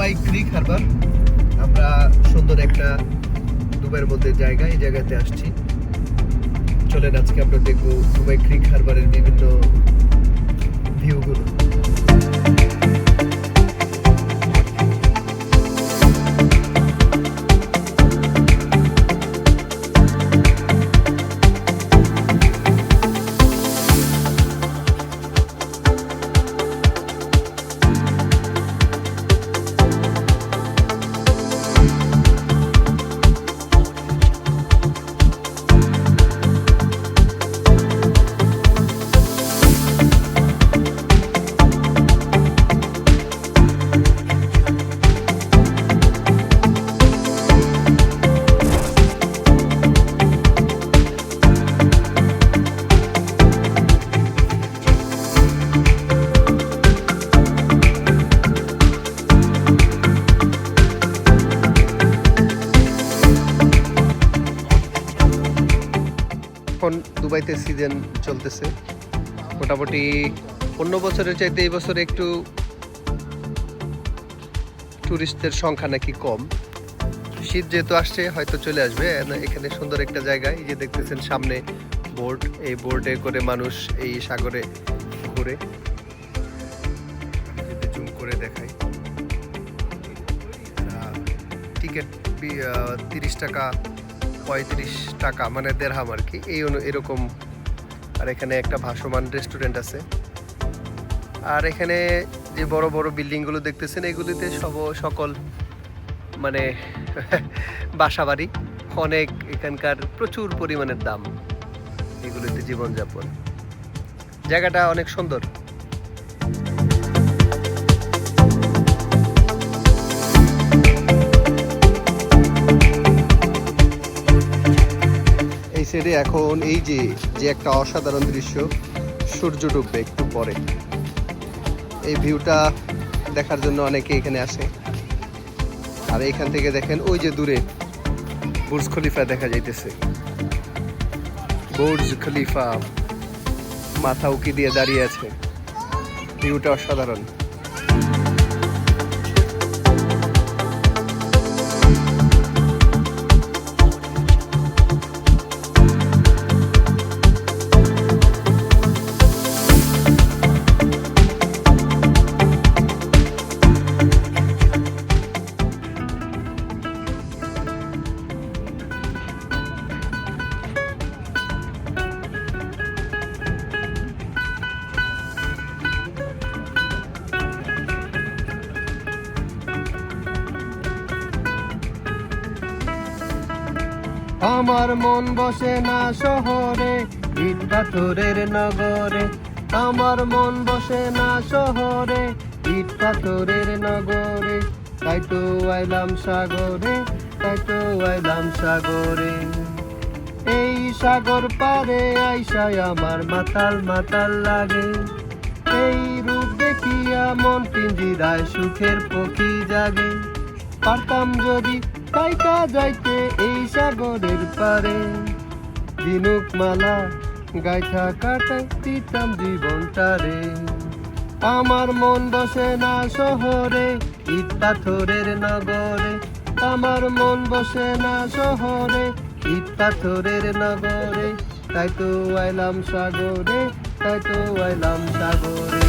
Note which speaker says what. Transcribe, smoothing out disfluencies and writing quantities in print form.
Speaker 1: Dubai ক্রিক Harbour. আমরা সুন্দর একটা দুবাইয়ের মধ্যে জায়গা, এই জায়গাতে আসছি। চলেন আজকে আমরা দেখবো দুবাই ক্রিক হারবারের বিভিন্ন ভিউগুলো। এখন দুবাইতে সিজন চলতেছে, মোটামুটি অন্য বছরের চাইতে এই বছর একটু টুরিস্টদের সংখ্যা নাকি কম। শীত যেহেতু আসছে হয়তো চলে আসবে। এখানে সুন্দর একটা জায়গা, এই যে দেখতেছেন সামনে বোর্ড, এই বোর্ডে করে মানুষ এই সাগরে ঘুরে। জুম করে দেখাই, টিকিট 30 টাকা 35 টাকা, মানে দেড়হাম আর কি, এরকম। আর এখানে একটা ভাসমান রেস্টুরেন্ট আছে। আর এখানে যে বড় বড় বিল্ডিংগুলো দেখতেছেন, এগুলিতে সকল মানে বাসাবাড়ি, অনেক এখানকার প্রচুর পরিমাণের দাম এগুলিতে জীবনযাপন। জায়গাটা অনেক সুন্দর। এই সাইডে এখন এই যে একটা অসাধারণ দৃশ্য, সূর্য ডুববে একটু পরে। এই ভিউটা দেখার জন্য অনেকে এখানে আসে। আর এখান থেকে দেখেন ওই যে দূরে বুর্জ খলিফা দেখা যাইতেছে। বুর্জ খলিফা মাথা উকি দিয়ে দাঁড়িয়ে আছে, ভিউটা অসাধারণ। আমার মন বসে না শহরে, ইট পাথরের নগরে। আমার মন বসে না শহরে, ইট পাথরের নগরে। তাই তো আইলাম সাগরে, তাই তো আইলাম সাগরে। এই সাগর পারে আইসায় আমার মাতাল মাতাল লাগে। এই রূপ দেখিয়া মন পিঞ্জিরায় সুখের পক্ষী জাগে। পারতাম যদি পাইকা যাইতে এই সাগরের পারে, দিনুক মালা গাইথা কাটাই দিতাম জীবনটারে। আমার মন বসে না শহরে, ইট পাথরের নগরে। আমার মন বসে না শহরে, ইট পাথরের নগরে। তাই তো আইলাম সাগরে, তাই তো আইলাম সাগরে।